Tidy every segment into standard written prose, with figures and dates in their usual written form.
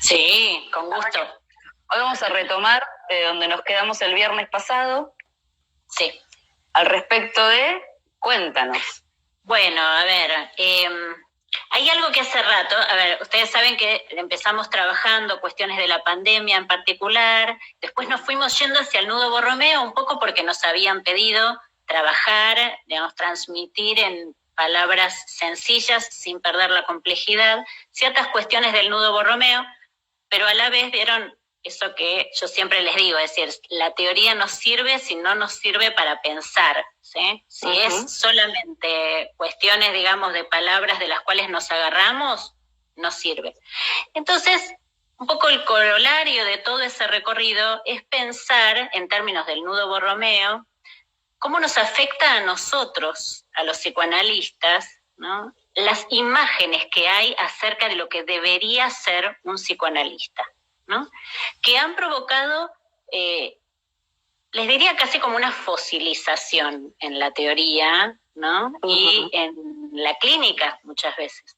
Sí, con gusto. Hoy vamos a retomar donde nos quedamos el viernes pasado. Sí. Al respecto de, cuéntanos. Bueno, a ver, hay algo que hace rato, a ver, ustedes saben que empezamos trabajando cuestiones de la pandemia en particular, después nos fuimos yendo hacia el nudo Borromeo un poco porque nos habían pedido trabajar, digamos, transmitir en palabras sencillas, sin perder la complejidad, ciertas cuestiones del nudo Borromeo, pero a la vez vieron eso que yo siempre les digo, es decir, la teoría nos sirve si no nos sirve para pensar, ¿sí? Si es solamente cuestiones, digamos, de palabras de las cuales nos agarramos, no sirve. Entonces, un poco el corolario de todo ese recorrido es pensar, en términos del nudo Borromeo, cómo nos afecta a nosotros, a los psicoanalistas, ¿no?, las imágenes que hay acerca de lo que debería ser un psicoanalista, ¿no?, que han provocado, les diría casi como una fosilización en la teoría, ¿no?, y en la clínica muchas veces.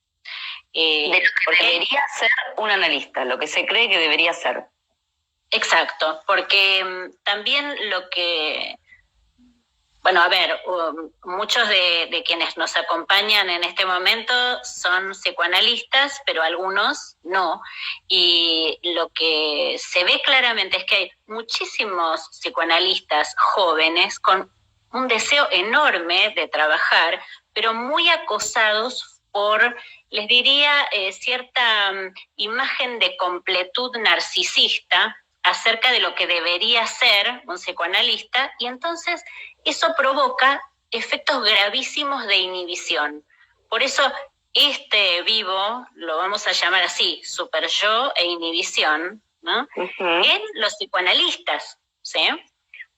De lo que debería ser un analista, lo que se cree que debería ser. Exacto, porque también lo que... Bueno, a ver, muchos de quienes nos acompañan en este momento son psicoanalistas, pero algunos no. Y lo que se ve claramente es que hay muchísimos psicoanalistas jóvenes con un deseo enorme de trabajar, pero muy acosados por, les diría, cierta imagen de completud narcisista acerca de lo que debería ser un psicoanalista, y entonces eso provoca efectos gravísimos de inhibición. Por eso este vivo lo vamos a llamar así, super yo e inhibición, ¿no?, en los psicoanalistas, ¿sí?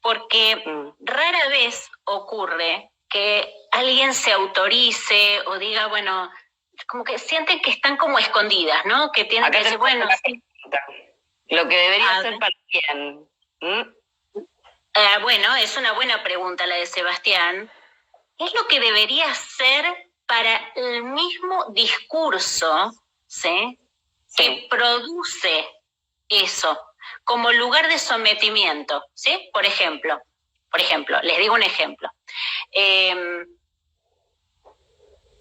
Porque rara vez ocurre que alguien se autorice o diga, bueno, como que sienten que están como escondidas, ¿no? Que tienen que decir, bueno, sí. Lo que debería ser para quién. Bueno, es una buena pregunta la de Sebastián. Es lo que debería ser para el mismo discurso, ¿sí?, que produce eso como lugar de sometimiento, ¿sí? Por ejemplo, les digo un ejemplo.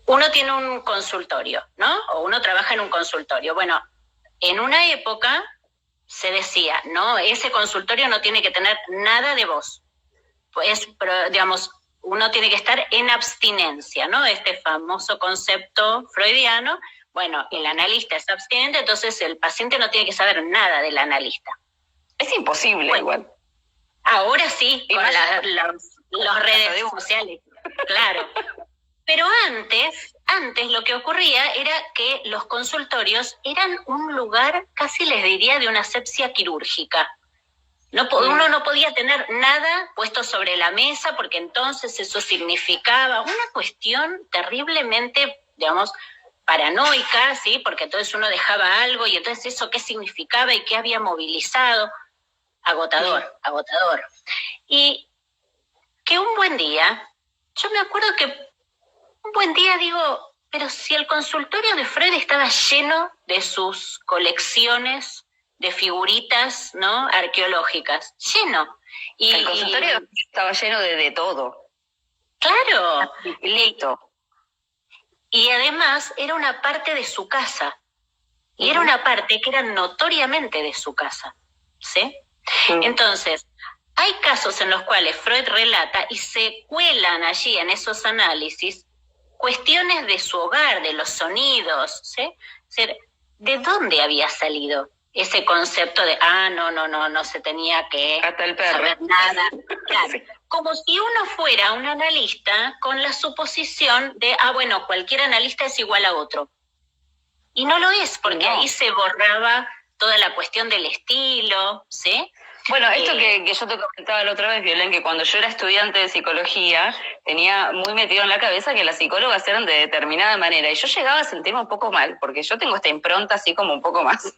Uno tiene un consultorio, ¿no? O uno trabaja en un consultorio. Bueno, en una época se decía, no, ese consultorio no tiene que tener nada de voz. Pues, digamos, uno tiene que estar en abstinencia, ¿no? Este famoso concepto freudiano. Bueno, el analista es abstinente, entonces el paciente no tiene que saber nada del analista. Es imposible, bueno, igual. Ahora sí, con las redes sociales, claro. Pero antes lo que ocurría era que los consultorios eran un lugar, casi les diría, de una asepsia quirúrgica. Uno no podía tener nada puesto sobre la mesa porque entonces eso significaba una cuestión terriblemente, digamos, paranoica, ¿sí? Porque entonces uno dejaba algo y entonces eso qué significaba y qué había movilizado. Agotador. Y que un buen día, yo me acuerdo que un buen día digo, pero si el consultorio de Freud estaba lleno de sus colecciones de figuritas, ¿no?, arqueológicas, lleno. Y el consultorio estaba lleno de todo. Claro. Listo. Y además era una parte de su casa. Y era una parte que era notoriamente de su casa, ¿sí? Entonces, hay casos en los cuales Freud relata y se cuelan allí en esos análisis cuestiones de su hogar, de los sonidos, ¿sí? Es decir, ¿de dónde había salido ese concepto de, no se tenía que saber nada? Claro, sí. Como si uno fuera un analista con la suposición de, bueno, cualquier analista es igual a otro. Y no lo es, porque ahí se borraba toda la cuestión del estilo, ¿sí? Bueno, esto que yo te comentaba la otra vez, Violén, que cuando yo era estudiante de psicología, tenía muy metido en la cabeza que las psicólogas eran de determinada manera, y yo llegaba a sentirme un poco mal, porque yo tengo esta impronta así como un poco más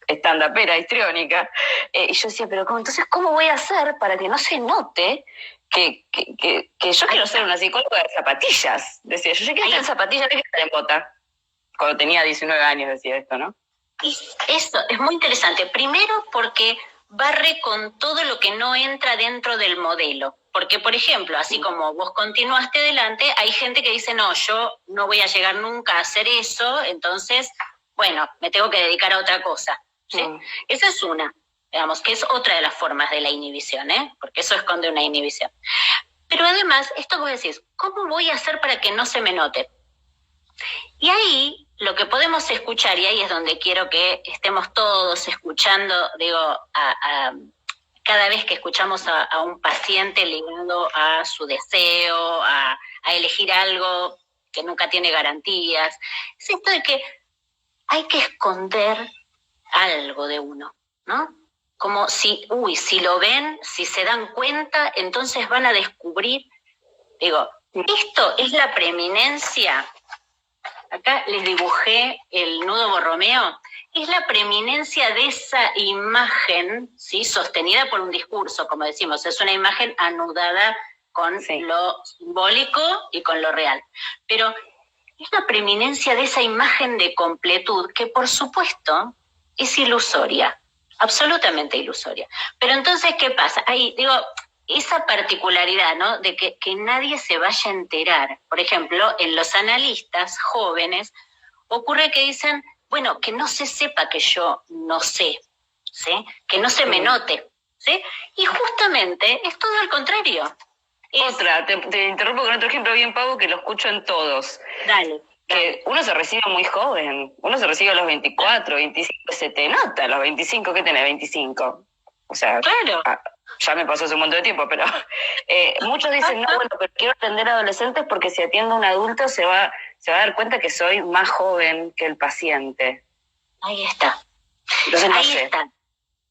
estandapera, histriónica, y yo decía, pero entonces, ¿cómo voy a hacer para que no se note que yo quiero ser una psicóloga de zapatillas? Decía, yo quiero estar en zapatillas, no quiero estar en bota. Cuando tenía 19 años decía esto, ¿no? Y esto es muy interesante. Primero porque barre con todo lo que no entra dentro del modelo. Porque, por ejemplo, así como vos continuaste adelante, hay gente que dice, no, yo no voy a llegar nunca a hacer eso, entonces, bueno, me tengo que dedicar a otra cosa. ¿Sí? Esa es una, digamos, que es otra de las formas de la inhibición, porque eso esconde una inhibición. Pero además, esto vos decís, ¿cómo voy a hacer para que no se me note? Y ahí lo que podemos escuchar, y ahí es donde quiero que estemos todos escuchando, digo, cada vez que escuchamos a un paciente ligado a su deseo, a elegir algo que nunca tiene garantías, es esto de que hay que esconder algo de uno, ¿no? Como si lo ven, si se dan cuenta, entonces van a descubrir, digo, esto es la preeminencia. Acá les dibujé el nudo borromeo. Es la preeminencia de esa imagen, ¿sí? Sostenida por un discurso, como decimos, es una imagen anudada con lo simbólico y con lo real. Pero es la preeminencia de esa imagen de completud que, por supuesto, es ilusoria, absolutamente ilusoria. Pero entonces, ¿qué pasa? Ahí, digo, esa particularidad, ¿no? De que nadie se vaya a enterar. Por ejemplo, en los analistas jóvenes ocurre que dicen, bueno, que no se sepa que yo no sé, ¿sí? Que no se me note, ¿sí? Y justamente es todo al contrario. Te interrumpo con otro ejemplo bien pavo que lo escucho en todos. Dale. Que uno se recibe muy joven, uno se recibe a los 24, 25, se te nota a los 25, ¿qué tenés? 25. O sea, claro. Ya me pasó hace un montón de tiempo, pero muchos dicen, no, bueno, pero quiero atender a adolescentes porque si atiendo a un adulto se va a dar cuenta que soy más joven que el paciente. Ahí está. Entonces, no Ahí sé. está.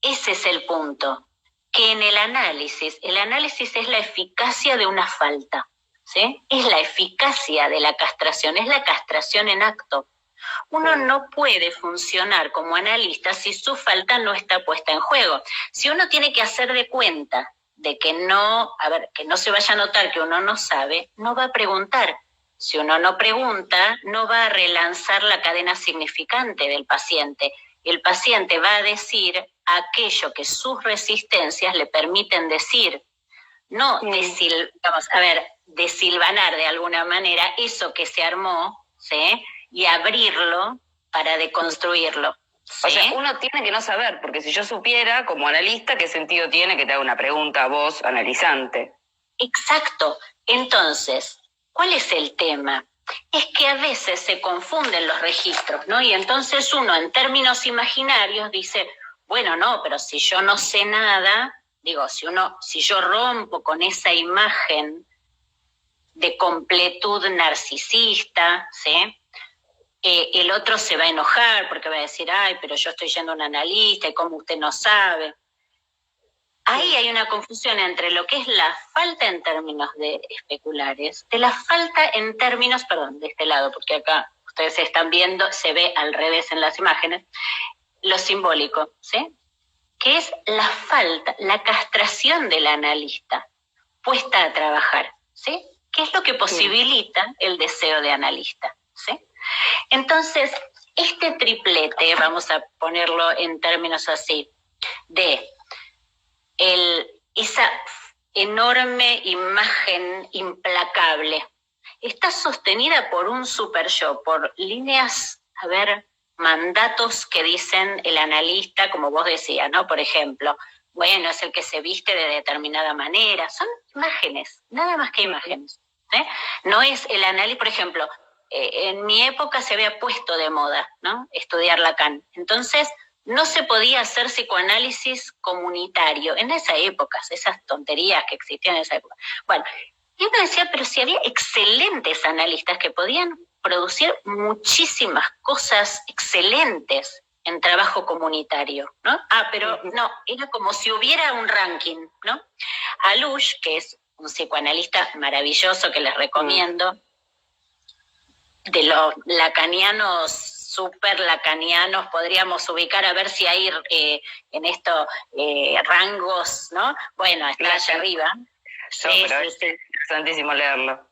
Ese es el punto. Que en el análisis es la eficacia de una falta, ¿sí? Es la eficacia de la castración, es la castración en acto. Uno no puede funcionar como analista si su falta no está puesta en juego. Si uno tiene que hacer de cuenta de que no se vaya a notar que uno no sabe, no va a preguntar. Si uno no pregunta, no va a relanzar la cadena significante del paciente. El paciente va a decir aquello que sus resistencias le permiten decir, no desilvanar de alguna manera eso que se armó, ¿sí? Y abrirlo para deconstruirlo. ¿Sí? O sea, uno tiene que no saber, porque si yo supiera, como analista, ¿qué sentido tiene que te haga una pregunta a vos, analizante? Exacto. Entonces, ¿cuál es el tema? Es que a veces se confunden los registros, ¿no? Y entonces uno, en términos imaginarios, dice, bueno, no, pero si yo no sé nada, digo, si yo rompo con esa imagen de completud narcisista, ¿sí? El otro se va a enojar porque va a decir, ay, pero yo estoy yendo a un analista y cómo usted no sabe. Ahí hay una confusión entre lo que es la falta en términos de especulares, de la falta en términos, de este lado, porque acá ustedes están viendo, se ve al revés en las imágenes, lo simbólico, ¿sí? Que es la falta, la castración del analista puesta a trabajar, ¿sí? ¿Qué es lo que posibilita el deseo de analista? ¿Sí? Entonces, este triplete, vamos a ponerlo en términos así, de esa enorme imagen implacable, está sostenida por un super yo, por líneas, mandatos que dicen el analista, como vos decías, ¿no? Por ejemplo, bueno, es el que se viste de determinada manera, son imágenes, nada más que imágenes. No es el análisis, por ejemplo, en mi época se había puesto de moda, ¿no? Estudiar Lacan. Entonces, no se podía hacer psicoanálisis comunitario en esa época, esas tonterías que existían en esa época. Bueno, y uno decía, pero si había excelentes analistas que podían producir muchísimas cosas excelentes en trabajo comunitario, ¿no? Pero no, era como si hubiera un ranking, ¿no? Alush, que es un psicoanalista maravilloso que les recomiendo, de los lacanianos, super lacanianos, podríamos ubicar a ver si hay en estos rangos, ¿no? Bueno, está allá arriba. Sí, pero es interesantísimo leerlo.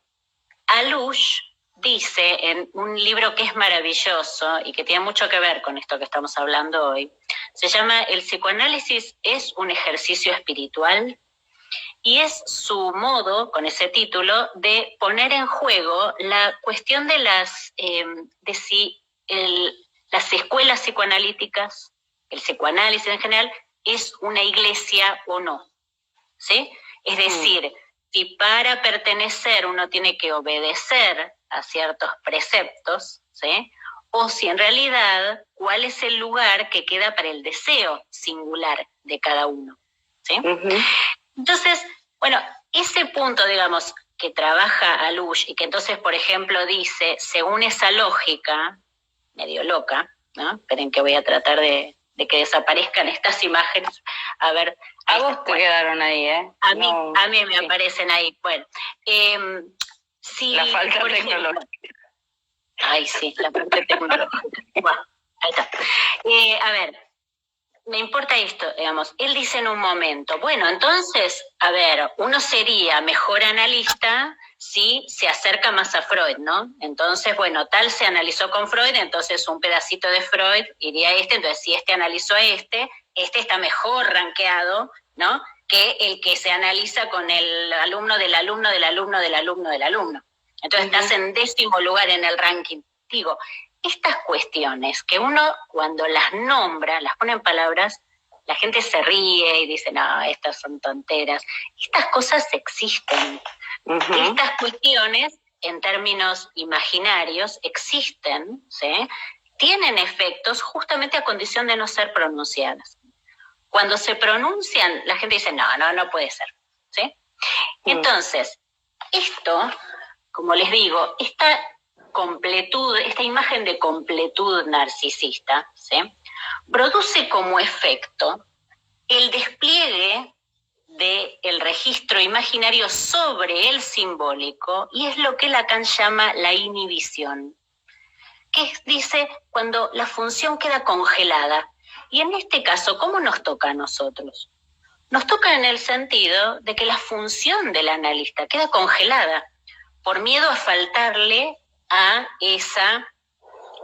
Alush dice en un libro que es maravilloso y que tiene mucho que ver con esto que estamos hablando hoy. Se llama El psicoanálisis es un ejercicio espiritual, y es su modo, con ese título, de poner en juego la cuestión de de si las escuelas psicoanalíticas, el psicoanálisis en general, es una iglesia o no, ¿sí? Es decir, si para pertenecer uno tiene que obedecer a ciertos preceptos, ¿sí? O si en realidad, ¿cuál es el lugar que queda para el deseo singular de cada uno? ¿Sí? Entonces, bueno, ese punto, digamos, que trabaja Alush y que entonces, por ejemplo, dice, según esa lógica, medio loca, ¿no? Esperen que voy a tratar de que desaparezcan estas imágenes. A ver. A vos te quedaron ahí, ¿eh? A mí me aparecen ahí. Bueno, sí, la falta de tecnología. Ay, sí, la falta de tecnología. Bueno, ahí está. A ver, me importa esto, digamos, él dice en un momento, bueno, entonces, a ver, uno sería mejor analista si se acerca más a Freud, ¿no? Entonces, bueno, tal se analizó con Freud, entonces un pedacito de Freud iría a entonces si este analizó a este está mejor rankeado, ¿no? Que el que se analiza con el alumno del alumno del alumno del alumno del alumno. Entonces estás en 10º lugar en el ranking. Digo, estas cuestiones que uno cuando las nombra, las pone en palabras, la gente se ríe y dice, no, estas son tonteras. Estas cosas existen. Estas cuestiones, en términos imaginarios, existen, ¿sí? Tienen efectos justamente a condición de no ser pronunciadas. Cuando se pronuncian, la gente dice, no puede ser, ¿sí? Entonces, esto, como les digo, esta completud, esta imagen de completud narcisista, ¿sí? Produce como efecto el despliegue del registro imaginario sobre el simbólico, y es lo que Lacan llama la inhibición, que dice cuando la función queda congelada. Y en este caso, ¿cómo nos toca a nosotros? Nos toca en el sentido de que la función del analista queda congelada por miedo a faltarle a esa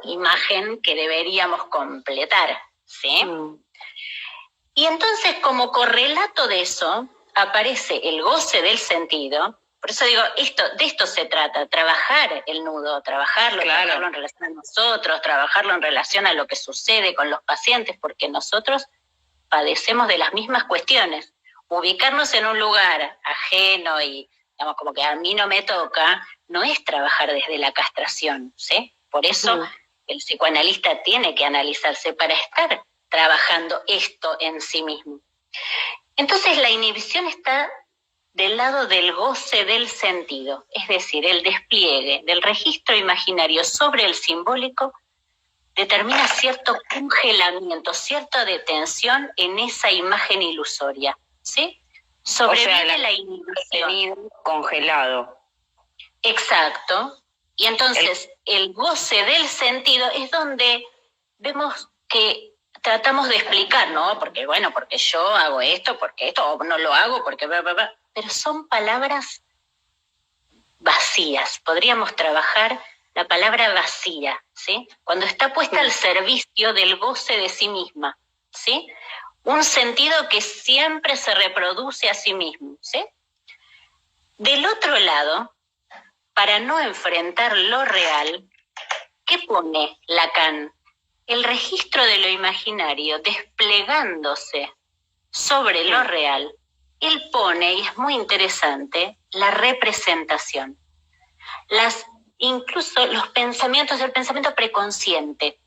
imagen que deberíamos completar, ¿sí? Y entonces, como correlato de eso, aparece el goce del sentido. Por eso digo, de esto se trata, trabajar el nudo, trabajarlo en relación a nosotros, trabajarlo en relación a lo que sucede con los pacientes, porque nosotros padecemos de las mismas cuestiones. Ubicarnos en un lugar ajeno y, digamos, como que a mí no me toca, no es trabajar desde la castración, ¿sí? Por eso el psicoanalista tiene que analizarse para estar trabajando esto en sí mismo. Entonces la inhibición está del lado del goce del sentido, es decir, el despliegue del registro imaginario sobre el simbólico determina cierto congelamiento, cierta detención en esa imagen ilusoria, ¿sí? Sobrevive la inhibición. Congelado. Exacto. Y entonces el goce del sentido es donde vemos que tratamos de explicar, ¿no? Porque yo hago esto, porque esto, o no lo hago, porque pero son palabras vacías. Podríamos trabajar la palabra vacía, ¿sí? Cuando está puesta al servicio del goce de sí misma, ¿sí? Un sentido que siempre se reproduce a sí mismo, ¿sí? Del otro lado, para no enfrentar lo real, ¿qué pone Lacan? El registro de lo imaginario desplegándose sobre lo real. Él pone, y es muy interesante, la representación. Incluso los pensamientos, el pensamiento preconsciente.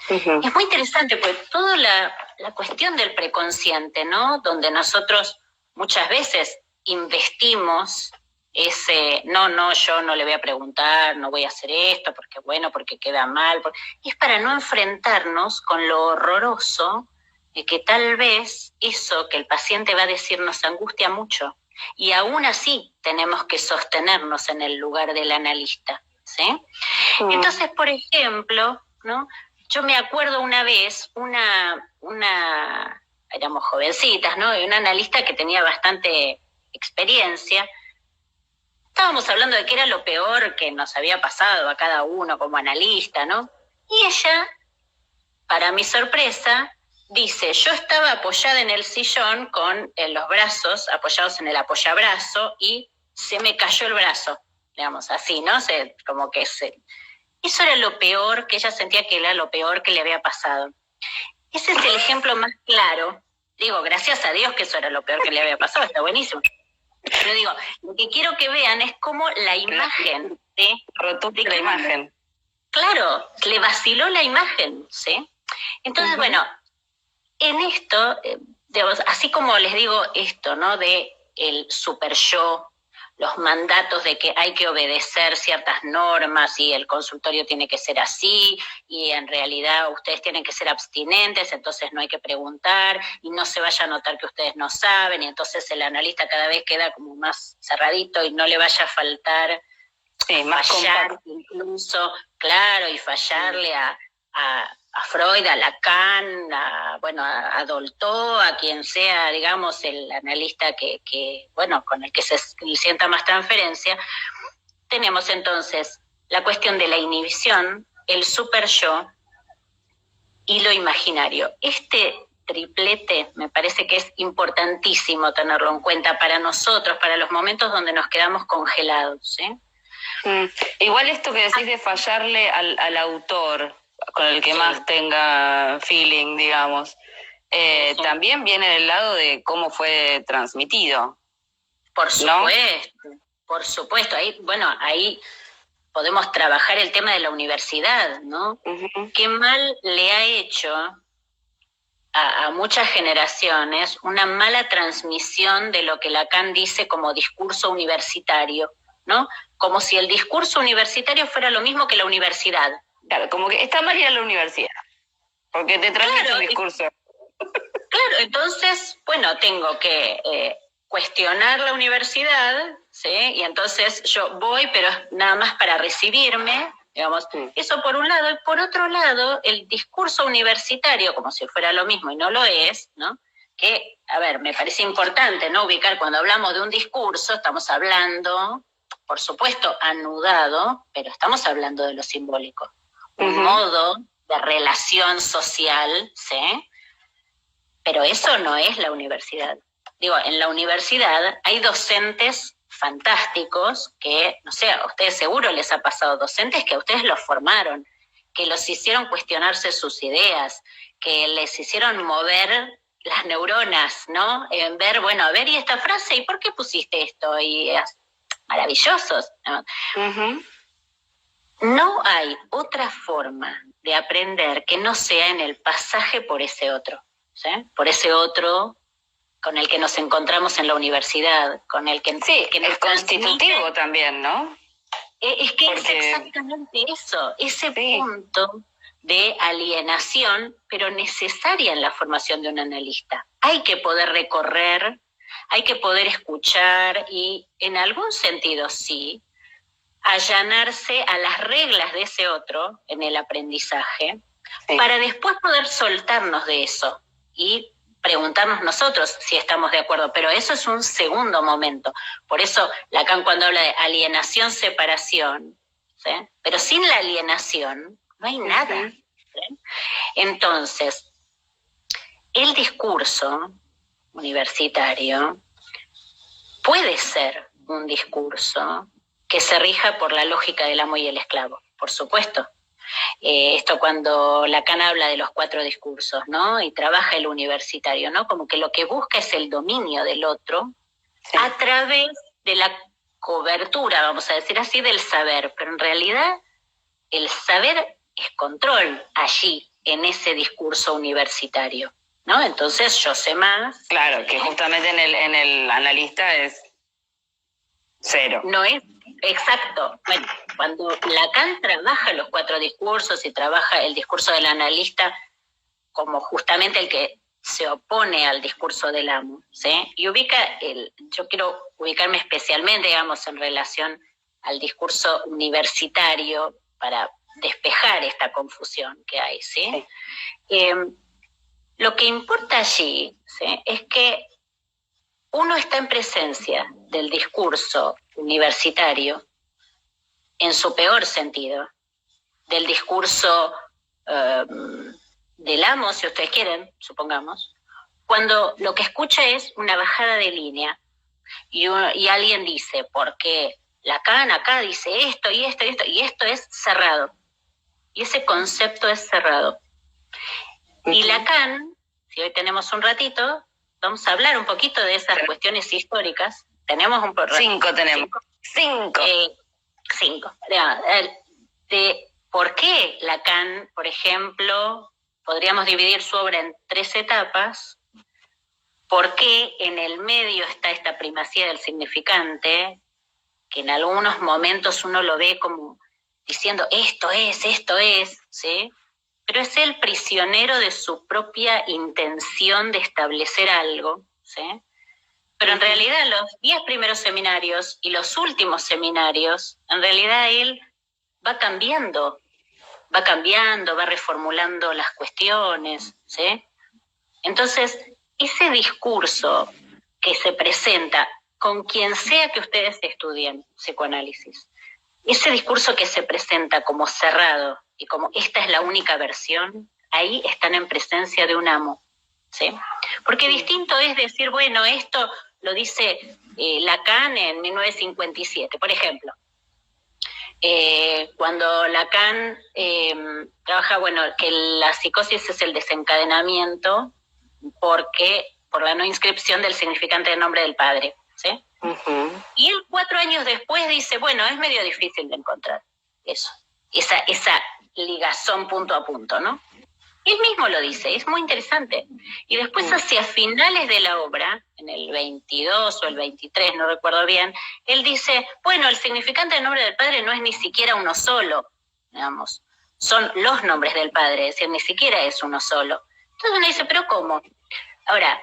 Es muy interesante, pues toda la cuestión del preconsciente, ¿no? Donde nosotros muchas veces investimos ese, yo no le voy a preguntar, no voy a hacer esto, porque queda mal. Es para no enfrentarnos con lo horroroso de que tal vez eso que el paciente va a decir nos angustia mucho. Y aún así tenemos que sostenernos en el lugar del analista, ¿sí? Entonces, por ejemplo, ¿no? Yo me acuerdo una vez, éramos jovencitas, ¿no? Y una analista que tenía bastante experiencia, estábamos hablando de qué era lo peor que nos había pasado a cada uno como analista, ¿no? Y ella, para mi sorpresa, dice, yo estaba apoyada en el sillón con los brazos apoyados en el apoyabrazo y se me cayó el brazo, digamos, así, ¿no? Como que eso era lo peor, que ella sentía que era lo peor que le había pasado. Ese es el ejemplo más claro. Digo, gracias a Dios que eso era lo peor que le había pasado, está buenísimo. Pero digo, lo que quiero que vean es cómo la imagen de la imagen. Claro, le vaciló la imagen, ¿sí? Entonces, bueno, en esto, digamos, así como les digo esto, ¿no? De el super yo, los mandatos de que hay que obedecer ciertas normas y el consultorio tiene que ser así y en realidad ustedes tienen que ser abstinentes, entonces no hay que preguntar y no se vaya a notar que ustedes no saben y entonces el analista cada vez queda como más cerradito y no le vaya a faltar más fallar compacto. incluso, claro, y fallarle a Freud, a Lacan, a Dolto, a quien sea, digamos, el analista que con el que se sienta más transferencia. Tenemos entonces la cuestión de la inhibición, el super yo y lo imaginario. Este triplete me parece que es importantísimo tenerlo en cuenta para nosotros, para los momentos donde nos quedamos congelados, ¿sí? Igual esto que decís de fallarle al autor, con el que más tenga feeling, digamos, también viene del lado de cómo fue transmitido. Por supuesto, ¿no? Por supuesto. Ahí podemos trabajar el tema de la universidad, ¿no? Qué mal le ha hecho a muchas generaciones una mala transmisión de lo que Lacan dice como discurso universitario, ¿no? Como si el discurso universitario fuera lo mismo que la universidad. Claro, como que está mal ir a la universidad, porque te transmite un discurso. Claro, entonces, tengo que cuestionar la universidad, ¿sí? Y entonces yo voy, pero nada más para recibirme, digamos, eso por un lado, y por otro lado, el discurso universitario, como si fuera lo mismo y no lo es, ¿no? Que, a ver, me parece importante, ¿no? Ubicar cuando hablamos de un discurso, estamos hablando, por supuesto, anudado, pero estamos hablando de lo simbólico. Un modo de relación social, ¿sí? Pero eso no es la universidad. Digo, en la universidad hay docentes fantásticos que, no sé, a ustedes seguro les ha pasado, docentes que a ustedes los formaron, que los hicieron cuestionarse sus ideas, que les hicieron mover las neuronas, ¿no? En ver, a ver, ¿y esta frase? ¿Y por qué pusiste esto? Y es maravillosos, ¿no? No hay otra forma de aprender que no sea en el pasaje por ese otro, ¿sí? Por ese otro con el que nos encontramos en la universidad, con el que... Sí, que es constitutivo también, ¿no? Es que es exactamente eso, ese punto de alienación, pero necesaria en la formación de un analista. Hay que poder recorrer, hay que poder escuchar y en algún sentido sí, allanarse a las reglas de ese otro en el aprendizaje, para después poder soltarnos de eso y preguntarnos nosotros si estamos de acuerdo, pero eso es un segundo momento. Por eso Lacan cuando habla de alienación, separación, ¿sí? Pero sin la alienación no hay nada. ¿Sí? Entonces, el discurso universitario puede ser un discurso que se rija por la lógica del amo y el esclavo, por supuesto. Esto cuando Lacan habla de los 4 discursos, ¿no? Y trabaja el universitario, ¿no? Como que lo que busca es el dominio del otro a través de la cobertura, vamos a decir así, del saber. Pero en realidad el saber es control allí, en ese discurso universitario, ¿no? Entonces yo sé más. Claro, que justamente en el analista es 0. No es exacto. Bueno, cuando Lacan trabaja los 4 discursos y trabaja el discurso del analista como justamente el que se opone al discurso del amo, ¿sí? Y yo quiero ubicarme especialmente, digamos, en relación al discurso universitario para despejar esta confusión que hay, ¿sí? Lo que importa allí, ¿sí? Es que uno está en presencia del discurso universitario, en su peor sentido, del discurso del amo, si ustedes quieren, supongamos, cuando lo que escucha es una bajada de línea y alguien dice, ¿por qué Lacan acá dice esto y esto y esto? Y esto es cerrado. Y ese concepto es cerrado. Y Lacan, si hoy tenemos un ratito, vamos a hablar un poquito de esas cuestiones históricas. Tenemos un poco. Cinco. De por qué Lacan, por ejemplo, podríamos dividir su obra en 3 etapas. ¿Por qué en el medio está esta primacía del significante? Que en algunos momentos uno lo ve como diciendo esto es, ¿sí? Pero es el prisionero de su propia intención de establecer algo, ¿sí? Pero en realidad los 10 primeros seminarios y los últimos seminarios, en realidad él va cambiando, va reformulando las cuestiones, ¿sí? Entonces, ese discurso que se presenta con quien sea que ustedes estudien psicoanálisis, ese discurso que se presenta como cerrado y como esta es la única versión, ahí están en presencia de un amo, ¿sí? Porque distinto es decir, bueno, esto lo dice Lacan en 1957, por ejemplo. Cuando Lacan trabaja, bueno, que la psicosis es el desencadenamiento por la no inscripción del significante del nombre del padre, ¿sí? Y él 4 años después dice, bueno, es medio difícil de encontrar eso, esa ligazón punto a punto, ¿no? Él mismo lo dice, es muy interesante. Y después hacia finales de la obra, en el 22 o el 23, no recuerdo bien, él dice, bueno, el significante del nombre del padre no es ni siquiera uno solo, digamos, son los nombres del padre, es decir, ni siquiera es uno solo. Entonces uno dice, ¿pero cómo? Ahora,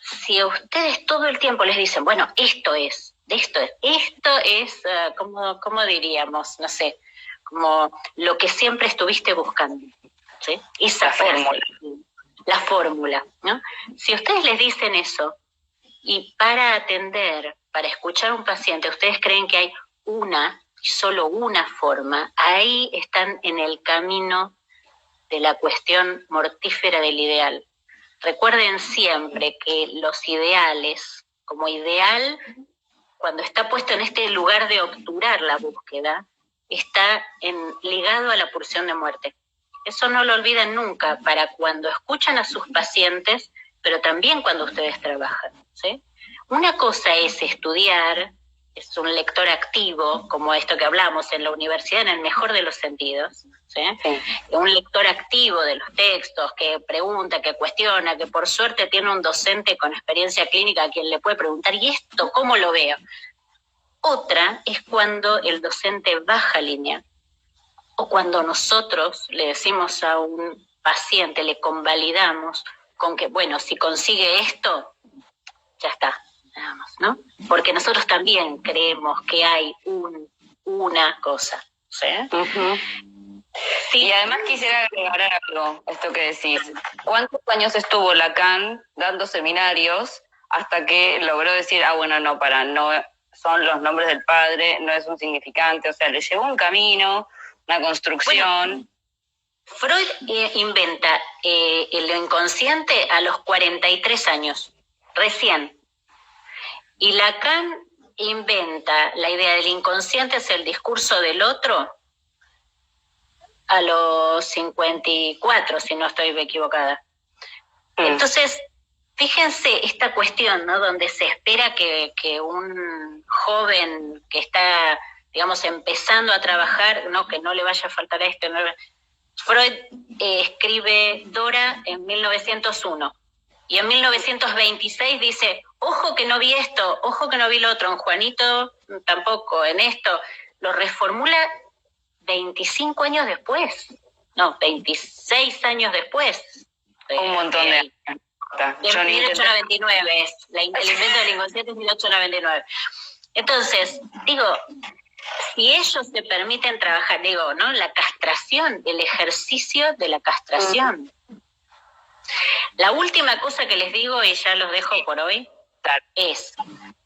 si a ustedes todo el tiempo les dicen, bueno, esto es, ¿cómo diríamos? No sé, como lo que siempre estuviste buscando, ¿sí? Esa fórmula. La fórmula, ¿no? Si ustedes les dicen eso, y para atender, para escuchar a un paciente, ustedes creen que hay una, y solo una forma, ahí están en el camino de la cuestión mortífera del ideal. Recuerden siempre que los ideales, como ideal, cuando está puesto en este lugar de obturar la búsqueda, está ligado a la pulsión de muerte. Eso no lo olviden nunca para cuando escuchan a sus pacientes, pero también cuando ustedes trabajan, ¿sí? Una cosa es estudiar, es un lector activo, como esto que hablamos en la universidad, en el mejor de los sentidos, ¿sí? Sí. Un lector activo de los textos, que pregunta, que cuestiona, que por suerte tiene un docente con experiencia clínica a quien le puede preguntar, ¿y esto cómo lo veo? Otra es cuando el docente baja línea, o cuando nosotros le decimos a un paciente, le convalidamos con que, bueno, si consigue esto, ya está, digamos, ¿no? Porque nosotros también creemos que hay una cosa, ¿sí? Sí. Y además quisiera agregar algo, esto que decís. ¿Cuántos años estuvo Lacan dando seminarios hasta que logró decir, bueno, no son los nombres del padre, no es un significante? O sea, le llevó un camino, una construcción. Bueno, Freud inventa el inconsciente a los 43 años, recién. Y Lacan inventa la idea del inconsciente es el discurso del otro a los 54, si no estoy equivocada. Entonces, fíjense esta cuestión, ¿no? Donde se espera que un joven que está, digamos, empezando a trabajar, no, que no le vaya a faltar esto. No. Freud escribe Dora en 1901 y en 1926 dice, ojo que no vi esto, ojo que no vi lo otro, en Juanito tampoco, en esto. Lo reformula 25 años después, no, 26 años después. Un montón de años. En 1899 es, el invento del inconsciente es 1899. Entonces, digo, si ellos se permiten trabajar, digo, ¿no? La castración, el ejercicio de la castración. La última cosa que les digo, y ya los dejo por hoy, es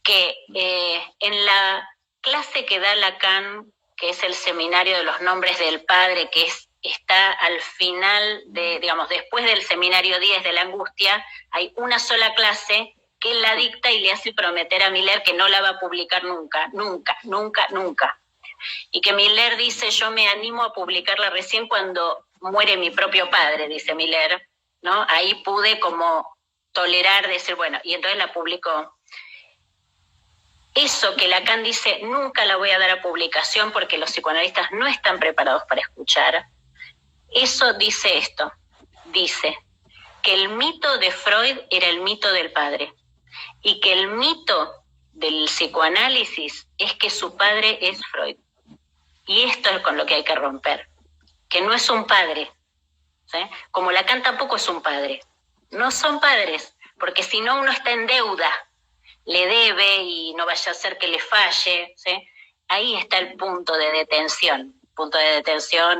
que en la clase que da Lacan, que es el seminario de los nombres del padre, que está al final de, digamos, después del seminario 10 de la angustia, hay una sola clase que él la dicta y le hace prometer a Miller que no la va a publicar nunca, nunca, nunca, nunca. Y que Miller dice, yo me animo a publicarla recién cuando muere mi propio padre, dice Miller, ¿no? Ahí pude como tolerar, decir, bueno, y entonces la publicó. Eso que Lacan dice, nunca la voy a dar a publicación porque los psicoanalistas no están preparados para escuchar, eso dice esto, dice que el mito de Freud era el mito del padre y que el mito del psicoanálisis es que su padre es Freud. Y esto es con lo que hay que romper, que no es un padre, ¿sí? Como Lacan tampoco es un padre, no son padres, porque si no uno está en deuda, le debe y no vaya a ser que le falle, ¿sí? Ahí está el punto de detención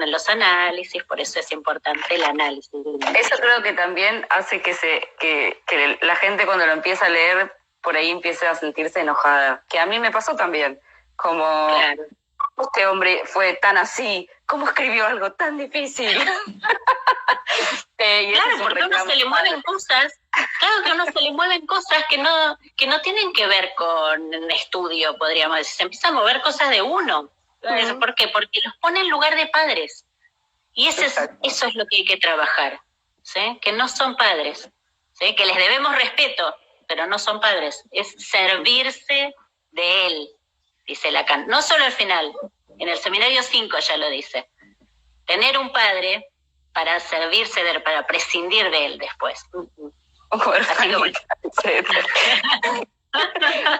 en los análisis, por eso es importante el análisis. Eso creo que también hace que la gente cuando lo empieza a leer, por ahí empiece a sentirse enojada, que a mí me pasó también, como claro. Este hombre fue tan así, ¿cómo escribió algo tan difícil? Claro, porque a uno se le mueven cosas, claro que a uno se le mueven cosas que no tienen que ver con estudio, podríamos decir, se empiezan a mover cosas de uno. ¿Por qué? Porque los pone en lugar de padres. Y eso es lo que hay que trabajar, ¿sí? Que no son padres, ¿sí? Que les debemos respeto, pero no son padres. Es servirse de él, dice Lacan. No solo al final, en el seminario 5 ya lo dice. Tener un padre para servirse de él, para prescindir de él después. Así que bueno.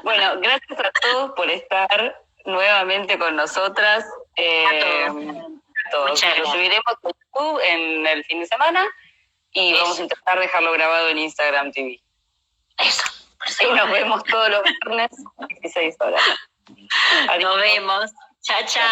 Bueno, gracias a todos por estar nuevamente con nosotras. A todos. Lo subiremos a YouTube en el fin de semana y vamos a intentar dejarlo grabado en Instagram TV. Eso. Y nos vemos todos los viernes a 16 horas. Nos vemos. Chao, chao.